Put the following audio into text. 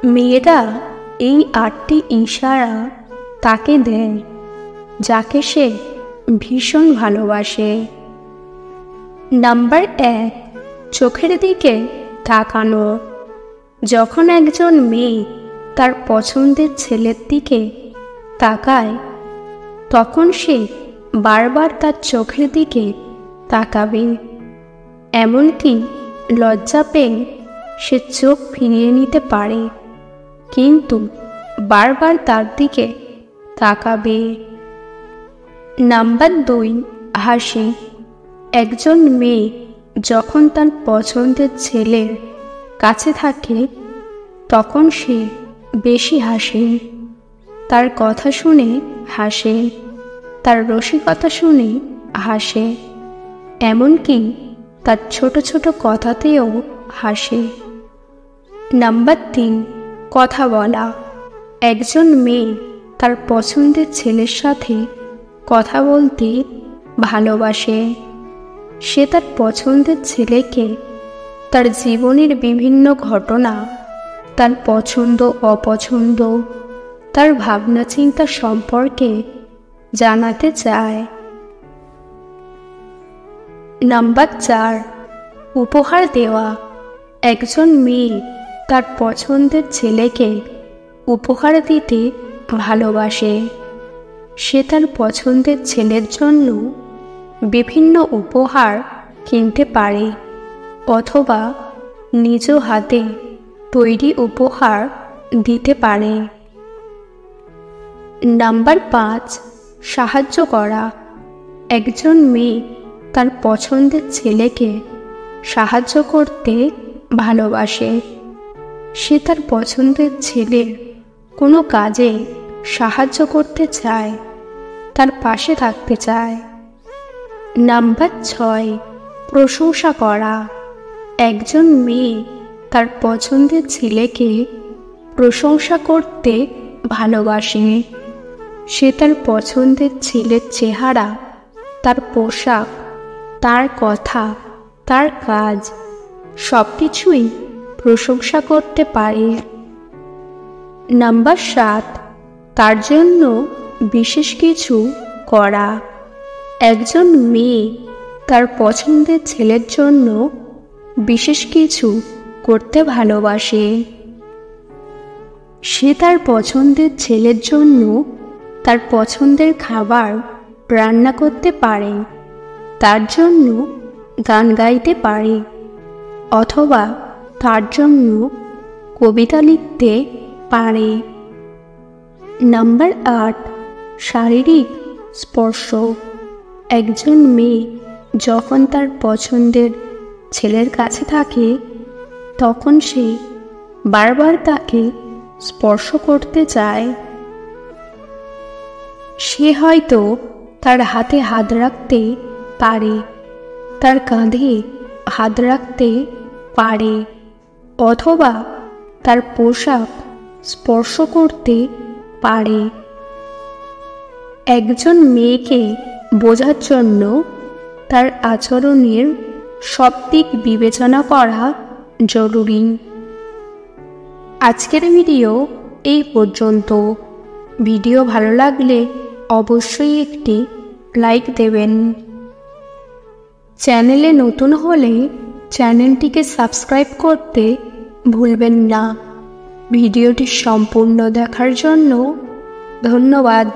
মেয়েরা এই 8টি ইশারা তাকে দেয় যাকে সে ভীষণ ভালোবাসে। নাম্বার 1, চোখের দিকে তাকানো। যখন একজন মেয়ে তার পছন্দের ছেলের দিকে তাকায় তখন সে বারবার তার চোখের দিকে তাকাবে। এমনকি লজ্জা পেয়ে সে চোখ ফিরিয়ে নিতে পারে, কিন্তু বারবার তার দিকে তাকাবে। নাম্বার 2, হাসি। একজন মেয়ে যখন তার পছন্দের ছেলের কাছে থাকে তখন সে বেশি হাসে। তার কথা শুনে হাসে, তার রসিকতা শুনে হাসে, এমনকি তার ছোট ছোট কথাতেও হাসে। নাম্বার 3, কথা বলা। একজন মেয়ে তার পছন্দের ছেলের সাথে কথা বলতে ভালোবাসে। সে তার পছন্দের ছেলেকে তার জীবনের বিভিন্ন ঘটনা, তার পছন্দ অপছন্দ, তার ভাবনা চিন্তা সম্পর্কে জানাতে চায়। নাম্বার 4, উপহার দেওয়া। একজন মেয়ে তার পছন্দের ছেলেকে উপহার দিতে ভালোবাসে। সে তার পছন্দের ছেলের জন্য বিভিন্ন উপহার কিনতে পারে অথবা নিজ হাতে তৈরি উপহার দিতে পারে। নাম্বার 5, সাহায্য করা। একজন মেয়ে তার পছন্দের ছেলেকে সাহায্য করতে ভালোবাসে। সে তার পছন্দের ছেলের কোনো কাজে সাহায্য করতে চায়, তার পাশে থাকতে চায়। নাম্বার 6, প্রশংসা করা। একজন মেয়ে তার পছন্দের ছেলেকে প্রশংসা করতে ভালোবাসে। সে তার পছন্দের ছেলের চেহারা, তার পোশাক, তার কথা, তার কাজ সব কিছুই প্রশংসা করতে পারে। নাম্বার 7, তার জন্য বিশেষ কিছু করা। একজন মেয়ে তার পছন্দের ছেলের জন্য বিশেষ কিছু করতে ভালোবাসে। সে তার পছন্দের ছেলের জন্য তার পছন্দের খাবার রান্না করতে পারে, তার জন্য গান গাইতে পারে অথবা তার জন্য কবিতা লিখতে পারে। নাম্বার 8, শারীরিক স্পর্শ। একজন মেয়ে যখন তার পছন্দের ছেলের কাছে থাকে তখন সে বারবার তাকে স্পর্শ করতে চায়। সে হয়তো তার হাতে হাত রাখতে পারে, তার কাঁধে হাত রাখতে পারে অথবা তার পোশাক স্পর্শ করতে পারে। একজন মেয়েকে বোঝার জন্য তার আচরণের সব দিক বিবেচনা করা জরুরি। আজকের ভিডিও এই পর্যন্ত। ভিডিও ভালো লাগলে অবশ্যই একটি লাইক দেবেন। চ্যানেলে নতুন হলে চ্যানেলটিকে সাবস্ক্রাইব করতে ভুলবেন না। ভিডিওটি সম্পূর্ণ দেখার জন্য ধন্যবাদ।